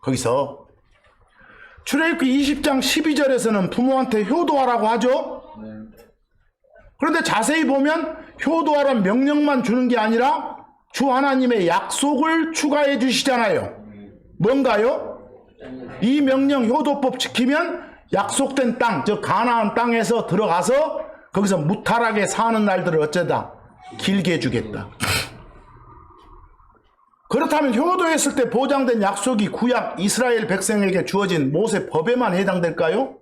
거기서 출애굽기 20장 12절에서는 부모한테 효도하라고 하죠. 그런데 자세히 보면 효도하라는 명령만 주는 게 아니라 주 하나님의 약속을 추가해 주시잖아요. 뭔가요? 이 명령 효도법 지키면 약속된 땅, 즉 가나안 땅에서 들어가서 거기서 무탈하게 사는 날들을 어쩌다 길게 해주겠다. 그렇다면 효도했을 때 보장된 약속이 구약 이스라엘 백성에게 주어진 모세 법에만 해당될까요?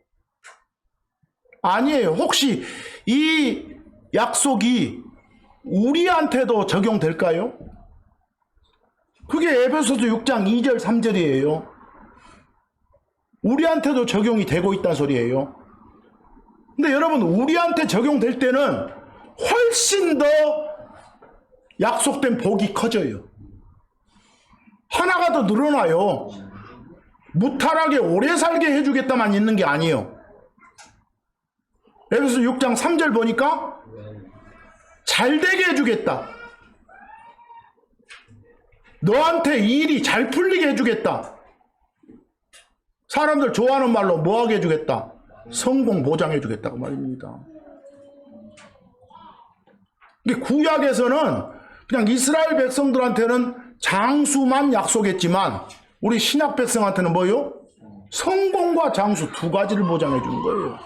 아니에요. 혹시 이 약속이 우리한테도 적용될까요? 그게 에베소서 6장 2절 3절이에요. 우리한테도 적용이 되고 있다는 소리예요. 근데 여러분 우리한테 적용될 때는 훨씬 더 약속된 복이 커져요. 하나가 더 늘어나요. 무탈하게 오래 살게 해주겠다만 있는 게 아니에요. 에베소서 6장 3절 보니까 잘 되게 해주겠다. 너한테 일이 잘 풀리게 해주겠다. 사람들 좋아하는 말로 뭐하게 해주겠다? 성공 보장해주겠다고 말입니다. 근데 구약에서는 그냥 이스라엘 백성들한테는 장수만 약속했지만 우리 신약 백성한테는 뭐요? 성공과 장수 2가지를 보장해 주는 거예요.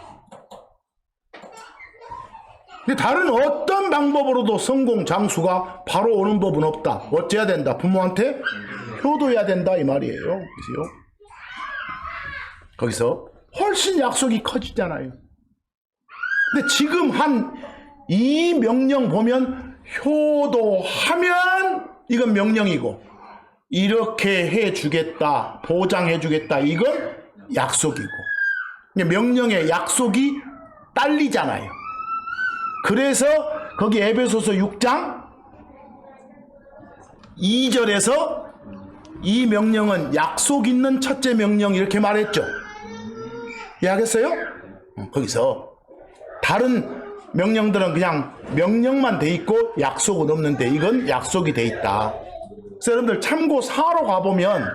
근데 다른 어떤 방법으로도 성공, 장수가 바로 오는 법은 없다. 어째야 된다? 부모한테 효도해야 된다 이 말이에요. 그죠? 거기서 훨씬 약속이 커지잖아요. 근데 지금 한 이 명령 보면 효도하면 이건 명령이고 이렇게 해주겠다, 보장해주겠다 이건 약속이고 명령의 약속이 딸리잖아요. 그래서 거기 에베소서 6장 2절에서 이 명령은 약속 있는 첫째 명령 이렇게 말했죠. 이해하겠어요? 거기서 다른 명령들은 그냥 명령만 돼 있고 약속은 없는데 이건 약속이 돼 있다. 그래서 여러분들 참고 4로 가보면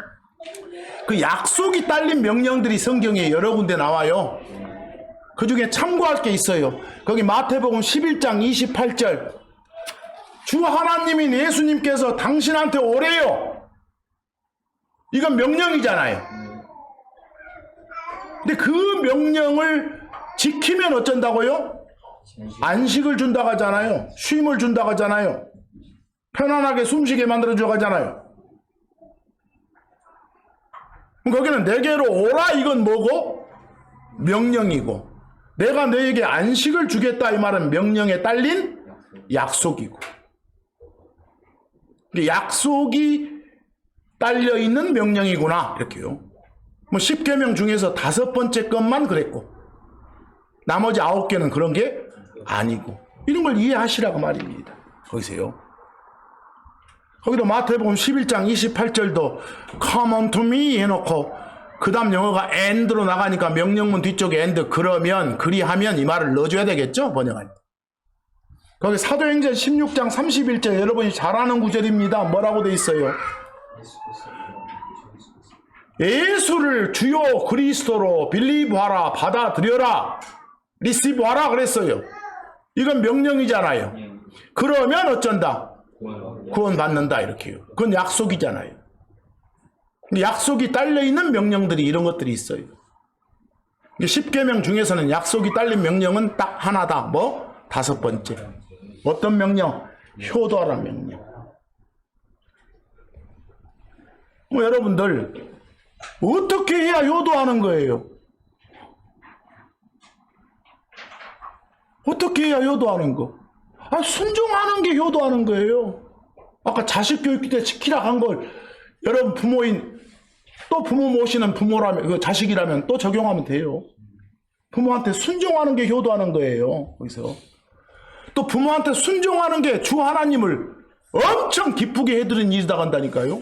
그 약속이 딸린 명령들이 성경에 여러 군데 나와요. 그 중에 참고할 게 있어요. 거기 마태복음 11장 28절 주 하나님인 예수님께서 당신한테 오래요. 이건 명령이잖아요. 근데 그 명령을 지키면 어쩐다고요? 안식을 준다고 하잖아요. 쉼을 준다고 하잖아요. 편안하게 숨쉬게 만들어주고 하잖아요. 거기는 내게로 오라 이건 뭐고? 명령이고, 내가 너에게 안식을 주겠다 이 말은 명령에 딸린 약속이고, 약속이 딸려있는 명령이구나 이렇게요. 뭐 10계명 중에서 5번째 것만 그랬고 나머지 9개는 그런 게 아니고, 이런 걸 이해하시라고 말입니다. 거기서요. 거기도 마태복음 11장 28절도 Come unto me 해놓고 그 다음 영어가 and로 나가니까 명령문 뒤쪽에 and 그러면 그리하면 이 말을 넣어줘야 되겠죠, 번역할 때. 거기 사도행전 16장 31절 여러분이 잘 아는 구절입니다. 뭐라고 돼 있어요? 예수를 주요 그리스도로 빌리브하라, 받아들여라, 리시브하라 그랬어요. 이건 명령이잖아요. 그러면 어쩐다? 구원받는다 이렇게요. 그건 약속이잖아요. 약속이 딸려있는 명령들이 이런 것들이 있어요. 10계명 중에서는 약속이 딸린 명령은 딱 하나다. 뭐? 5번째. 어떤 명령? 효도하라는 명령. 여러분들 어떻게 해야 효도하는 거예요? 어떻게 해야 효도하는 거? 순종하는 게 효도하는 거예요. 아까 자식 교육 때 지키라 한 걸 여러분 부모인 또 부모 모시는 부모라면 그 자식이라면 또 적용하면 돼요. 부모한테 순종하는 게 효도하는 거예요. 거기서 또 부모한테 순종하는 게 주 하나님을 엄청 기쁘게 해드린 일이다 간다니까요.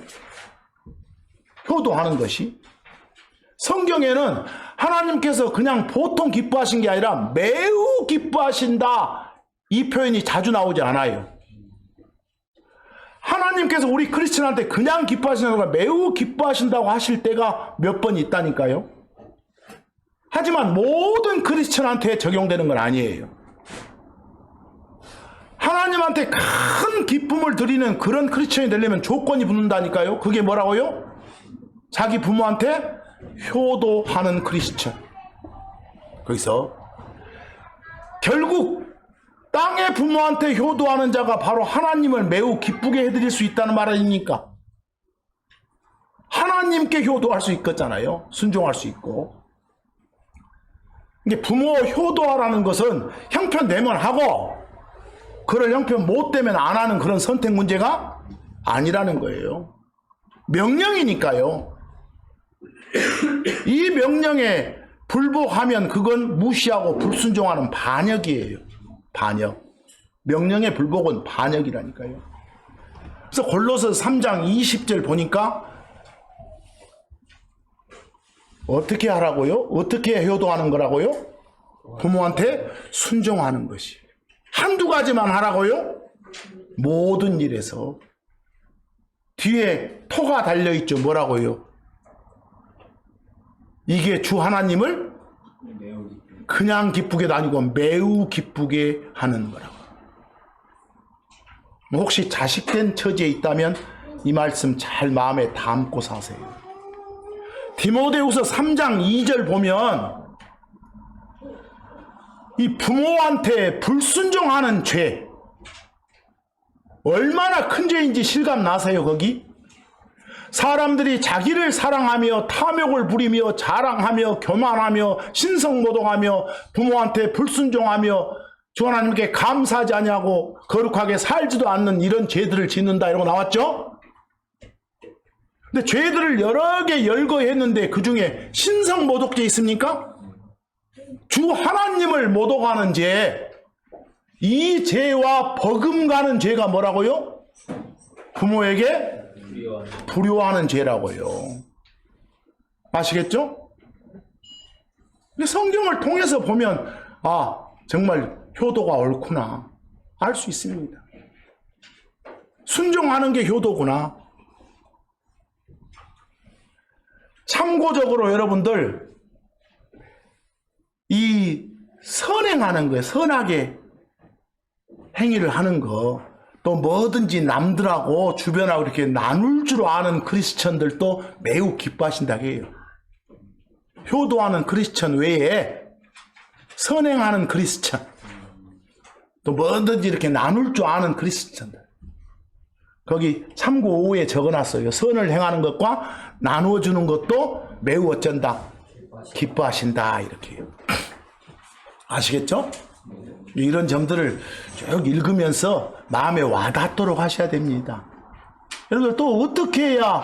효도하는 것이. 성경에는 하나님께서 그냥 보통 기뻐하신 게 아니라 매우 기뻐하신다 이 표현이 자주 나오지 않아요. 하나님께서 우리 크리스천한테 그냥 기뻐하시는 것보다 매우 기뻐하신다고 하실 때가 몇 번 있다니까요. 하지만 모든 크리스천한테 적용되는 건 아니에요. 하나님한테 큰 기쁨을 드리는 그런 크리스천이 되려면 조건이 붙는다니까요. 그게 뭐라고요? 자기 부모한테 효도하는 크리스천. 거기서 결국 땅의 부모한테 효도하는 자가 바로 하나님을 매우 기쁘게 해드릴 수 있다는 말 아닙니까? 하나님께 효도할 수 있겠잖아요. 순종할 수 있고. 이게 부모 효도하라는 것은 형편 내면 하고 그걸 형편 못 되면 안 하는 그런 선택 문제가 아니라는 거예요. 명령이니까요. 이 명령에 불복하면 그건 무시하고 불순종하는 반역이에요. 반역. 명령의 불복은 반역이라니까요. 그래서 골로새 3장 20절 보니까 어떻게 하라고요? 어떻게 효도하는 거라고요? 부모한테 순종하는 것이. 한두 가지만 하라고요? 모든 일에서. 뒤에 토가 달려있죠. 뭐라고요? 이게 주 하나님을 그냥 기쁘게도 아니고 매우 기쁘게 하는 거라고. 혹시 자식된 처지에 있다면 이 말씀 잘 마음에 담고 사세요. 디모데후서 3장 2절 보면 이 부모한테 불순종하는 죄 얼마나 큰 죄인지 실감 나세요? 거기 사람들이 자기를 사랑하며 탐욕을 부리며 자랑하며 교만하며 신성모독하며 부모한테 불순종하며 주 하나님께 감사하지 아니하고 거룩하게 살지도 않는 이런 죄들을 짓는다 이러고 나왔죠? 근데 죄들을 여러 개 열거했는데 그 중에 신성모독죄 있습니까? 주 하나님을 모독하는 죄, 이 죄와 버금가는 죄가 뭐라고요? 부모에게 불효하는 죄라고요. 아시겠죠? 근데 성경을 통해서 보면 정말 효도가 옳구나 알 수 있습니다. 순종하는 게 효도구나. 참고적으로 여러분들 이 선행하는 거예요. 선하게 행위를 하는 거, 또 뭐든지 남들하고 주변하고 이렇게 나눌 줄 아는 크리스천들도 매우 기뻐하신다고 해요. 효도하는 크리스천 외에 선행하는 크리스천, 또 뭐든지 이렇게 나눌 줄 아는 그리스도인들. 거기 참고 5에 적어놨어요. 선을 행하는 것과 나누어주는 것도 매우 어쩐다? 기뻐하신다. 이렇게요. 아시겠죠? 이런 점들을 쭉 읽으면서 마음에 와닿도록 하셔야 됩니다. 여러분 또 어떻게 해야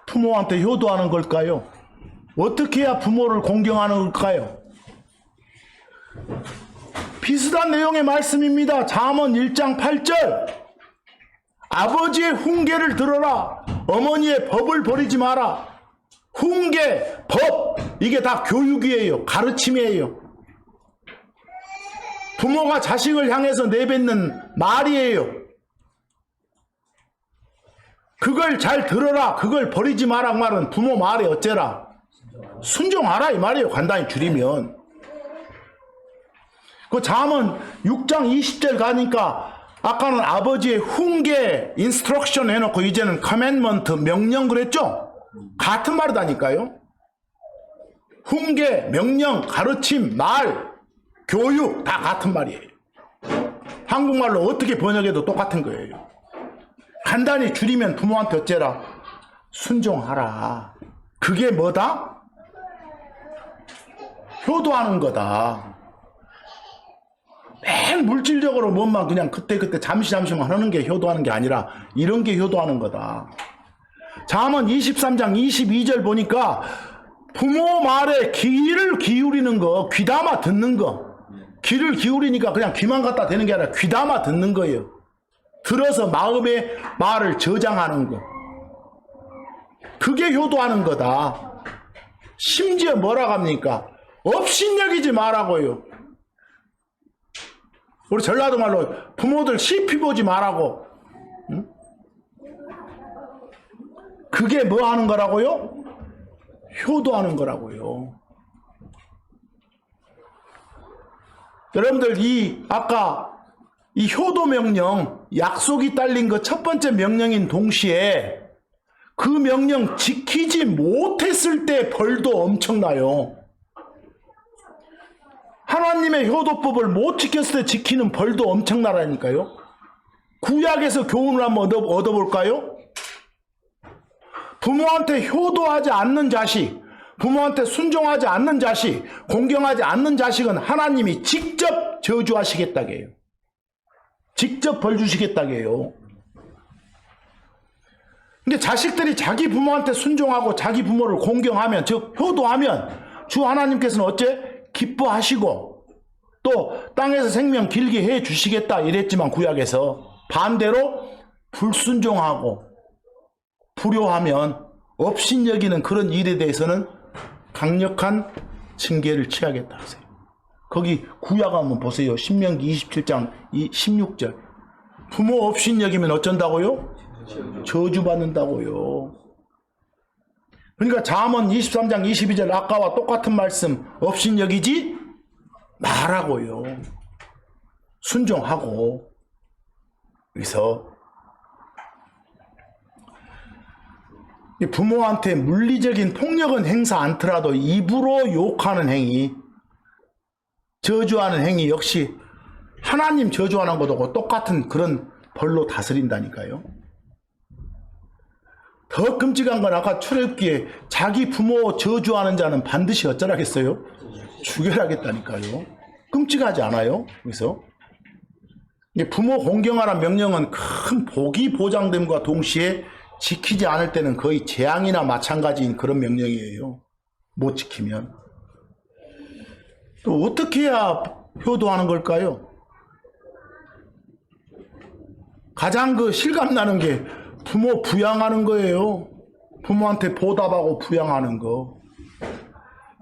부모한테 효도하는 걸까요? 어떻게 해야 부모를 공경하는 걸까요? 비슷한 내용의 말씀입니다. 잠언 1장 8절. 아버지의 훈계를 들어라. 어머니의 법을 버리지 마라. 훈계, 법, 이게 다 교육이에요. 가르침이에요. 부모가 자식을 향해서 내뱉는 말이에요. 그걸 잘 들어라. 그걸 버리지 마라 말은 부모 말에 어째라? 순종하라 이 말이에요. 간단히 줄이면. 그 잠언 6장 20절 가니까 아까는 아버지의 훈계, 인스트럭션 해놓고 이제는 커맨먼트, 명령 그랬죠? 같은 말이다니까요. 훈계, 명령, 가르침, 말, 교육 다 같은 말이에요. 한국말로 어떻게 번역해도 똑같은 거예요. 간단히 줄이면 부모한테 어째라? 순종하라. 그게 뭐다? 효도하는 거다. 맨 물질적으로 뭐만 그냥 그때그때 잠시만 하는 게 효도하는 게 아니라 이런 게 효도하는 거다. 잠언 23장 22절 보니까 부모 말에 귀를 기울이는 거, 귀담아 듣는 거. 귀를 기울이니까 그냥 귀만 갖다 대는 게 아니라 귀담아 듣는 거예요. 들어서 마음의 말을 저장하는 거. 그게 효도하는 거다. 심지어 뭐라고 합니까? 업신여기지 말라고요. 우리 전라도 말로 부모들 시피 보지 말라고. 응? 그게 뭐 하는 거라고요? 효도하는 거라고요. 여러분들 아까 이 효도 명령, 약속이 딸린 그 첫 번째 명령인 동시에 그 명령 지키지 못했을 때 벌도 엄청나요. 하나님의 효도법을 못 지켰을 때 지키는 벌도 엄청나라니까요. 구약에서 교훈을 한번 얻어볼까요? 부모한테 효도하지 않는 자식, 부모한테 순종하지 않는 자식, 공경하지 않는 자식은 하나님이 직접 저주하시겠다고 해요. 직접 벌 주시겠다고 해요. 근데 자식들이 자기 부모한테 순종하고 자기 부모를 공경하면, 즉 효도하면 주 하나님께서는 어째? 기뻐하시고 또 땅에서 생명 길게 해 주시겠다 이랬지만 구약에서 반대로 불순종하고 불효하면 업신여기는 그런 일에 대해서는 강력한 징계를 취하겠다 하세요. 거기 구약 한번 보세요. 신명기 27장 16절. 부모 업신여기면 어쩐다고요? 저주받는다고요. 그러니까 잠언 23장 22절 아까와 똑같은 말씀 업신여기지 말라고요. 순종하고. 그래서 부모한테 물리적인 폭력은 행사 않더라도 입으로 욕하는 행위, 저주하는 행위 역시 하나님 저주하는 것하고 똑같은 그런 벌로 다스린다니까요. 더 끔찍한 건 아까 출애굽기에 자기 부모 저주하는 자는 반드시 어쩌라겠어요? 죽여라겠다니까요. 끔찍하지 않아요? 그래서 부모 공경하라는 명령은 큰 복이 보장됨과 동시에 지키지 않을 때는 거의 재앙이나 마찬가지인 그런 명령이에요. 못 지키면. 또 어떻게 해야 효도하는 걸까요? 가장 실감나는 게 부모 부양하는 거예요. 부모한테 보답하고 부양하는 거.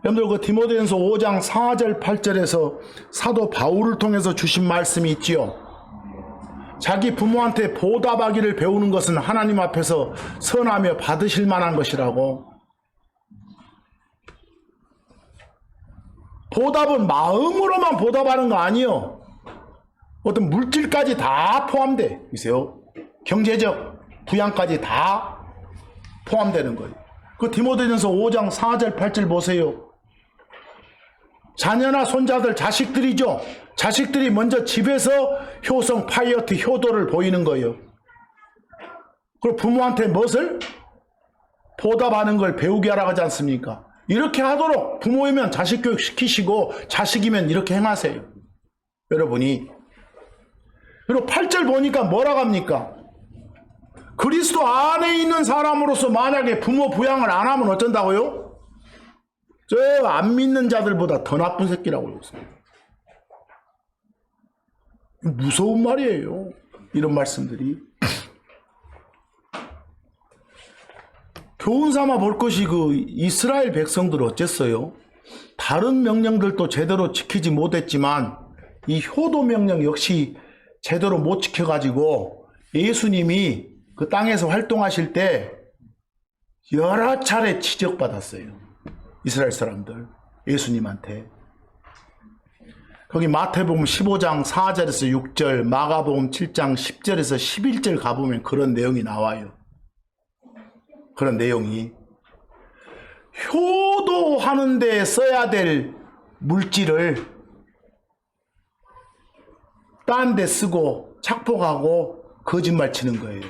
여러분들 디모데전서 5장 4절 8절에서 사도 바울을 통해서 주신 말씀이 있지요. 자기 부모한테 보답하기를 배우는 것은 하나님 앞에서 선하며 받으실 만한 것이라고. 보답은 마음으로만 보답하는 거 아니요. 어떤 물질까지 다 포함돼. 보세요. 경제적 부양까지 다 포함되는 거예요. 그 디모데전서 5장 4절 8절 보세요. 자녀나 손자들, 자식들이죠. 자식들이 먼저 집에서 효성, 파이어트, 효도를 보이는 거예요. 그리고 부모한테 무엇을? 보답하는 걸 배우게 하라고 하지 않습니까? 이렇게 하도록 부모이면 자식 교육 시키시고 자식이면 이렇게 행하세요. 여러분이. 그리고 8절 보니까 뭐라고 합니까? 그리스도 안에 있는 사람으로서 만약에 부모 부양을 안 하면 어쩐다고요? 저 안 믿는 자들보다 더 나쁜 새끼라고 했습니다. 무서운 말이에요. 이런 말씀들이. 교훈 삼아 볼 것이 그 이스라엘 백성들 어쨌어요? 다른 명령들도 제대로 지키지 못했지만 이 효도 명령 역시 제대로 못 지켜가지고 예수님이 그 땅에서 활동하실 때 여러 차례 지적받았어요. 이스라엘 사람들, 예수님한테. 거기 마태복음 15장 4절에서 6절, 마가복음 7장 10절에서 11절 가보면 그런 내용이 나와요. 그런 내용이. 효도하는 데 써야 될 물질을 딴 데 쓰고 착복하고 거짓말 치는 거예요.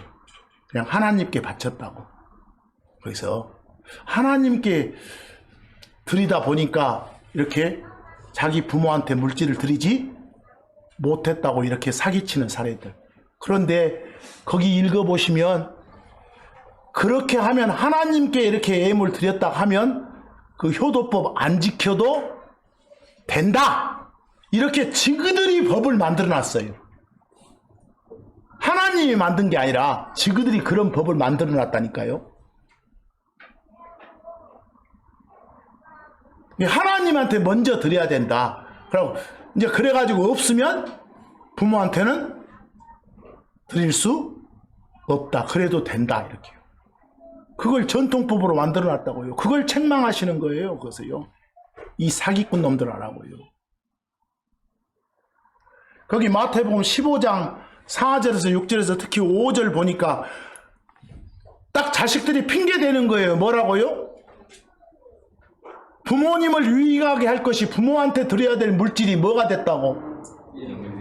그냥 하나님께 바쳤다고. 그래서 하나님께 드리다 보니까 이렇게 자기 부모한테 물질을 드리지 못했다고 이렇게 사기치는 사례들. 그런데 거기 읽어보시면 그렇게 하면 하나님께 이렇게 예물 드렸다 하면 그 효도법 안 지켜도 된다. 이렇게 지그들이 법을 만들어 놨어요. 하나님이 만든 게 아니라 지그들이 그런 법을 만들어 놨다니까요. 하나님한테 먼저 드려야 된다. 그리고 이제 그래가지고 없으면 부모한테는 드릴 수 없다. 그래도 된다. 이렇게요. 그걸 전통법으로 만들어 놨다고요. 그걸 책망하시는 거예요. 그것을요. 이 사기꾼 놈들 하라고요. 거기 마태복음 15장 4절에서 6절에서 특히 5절 보니까 딱 자식들이 핑계 대는 거예요. 뭐라고요? 부모님을 유익하게 할 것이 부모한테 드려야 될 물질이 뭐가 됐다고?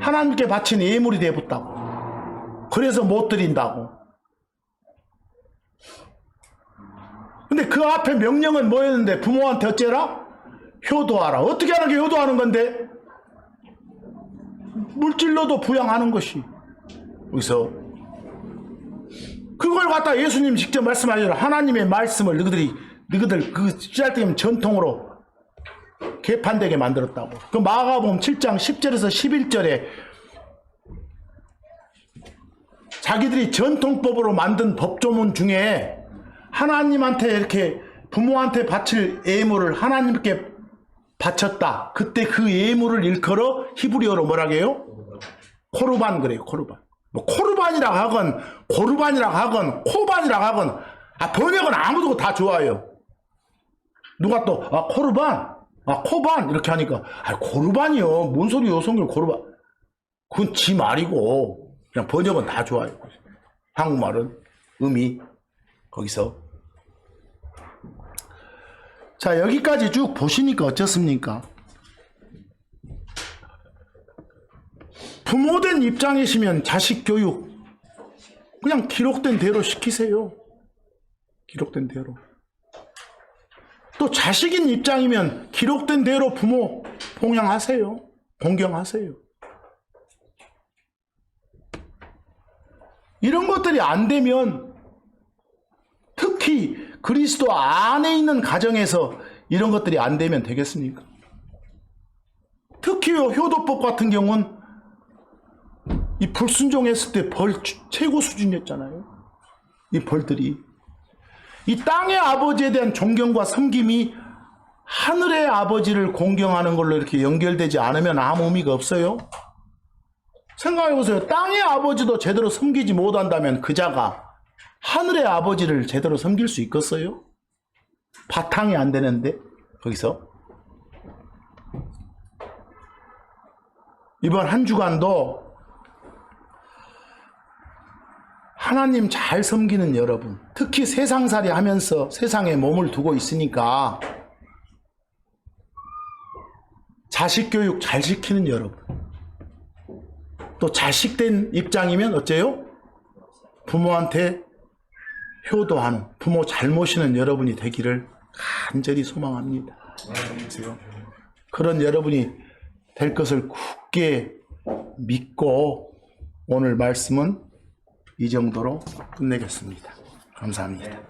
하나님께 바친 예물이 되었다고. 그래서 못 드린다고. 근데 그 앞에 명령은 뭐였는데 부모한테 어째라? 효도하라. 어떻게 하는 게 효도하는 건데? 물질로도 부양하는 것이. 여기서 그걸 갖다 예수님 직접 말씀하시라. 하나님의 말씀을 너희들 그 짤때면 전통으로 개판되게 만들었다고. 그 마가복음 7장 10절에서 11절에 자기들이 전통법으로 만든 법조문 중에 하나님한테 이렇게 부모한테 바칠 예물을 하나님께 바쳤다. 그때 그 예물을 일컬어 히브리어로 뭐라고 해요? 코르반 그래요. 코르반. 뭐 코르반이라고 하건 고르반이라고 하건 코반이라고 하건 번역은 아무도 다 좋아요. 누가 또 코르반, 코반 이렇게 하니까 고르반이요. 뭔 소리요? 성경 고르반. 그건 지 말이고 그냥 번역은 다 좋아요. 한국말은 의미 거기서. 자, 여기까지 쭉 보시니까 어떻습니까? 부모된 입장이시면 자식 교육 그냥 기록된 대로 시키세요. 기록된 대로. 또 자식인 입장이면 기록된 대로 부모 봉양하세요. 공경하세요. 이런 것들이 안 되면 특히 그리스도 안에 있는 가정에서 이런 것들이 안 되면 되겠습니까? 특히 효도법 같은 경우는 이 불순종했을 때 벌 최고 수준이었잖아요. 이 벌들이. 이 땅의 아버지에 대한 존경과 섬김이 하늘의 아버지를 공경하는 걸로 이렇게 연결되지 않으면 아무 의미가 없어요. 생각해보세요. 땅의 아버지도 제대로 섬기지 못한다면 그 자가 하늘의 아버지를 제대로 섬길 수 있겠어요? 바탕이 안 되는데 거기서. 이번 한 주간도 하나님 잘 섬기는 여러분, 특히 세상살이 하면서 세상에 몸을 두고 있으니까 자식 교육 잘 시키는 여러분, 또 자식된 입장이면 어째요? 부모한테 효도하는, 부모 잘 모시는 여러분이 되기를 간절히 소망합니다. 그런 여러분이 될 것을 굳게 믿고 오늘 말씀은 이 정도로 끝내겠습니다. 감사합니다.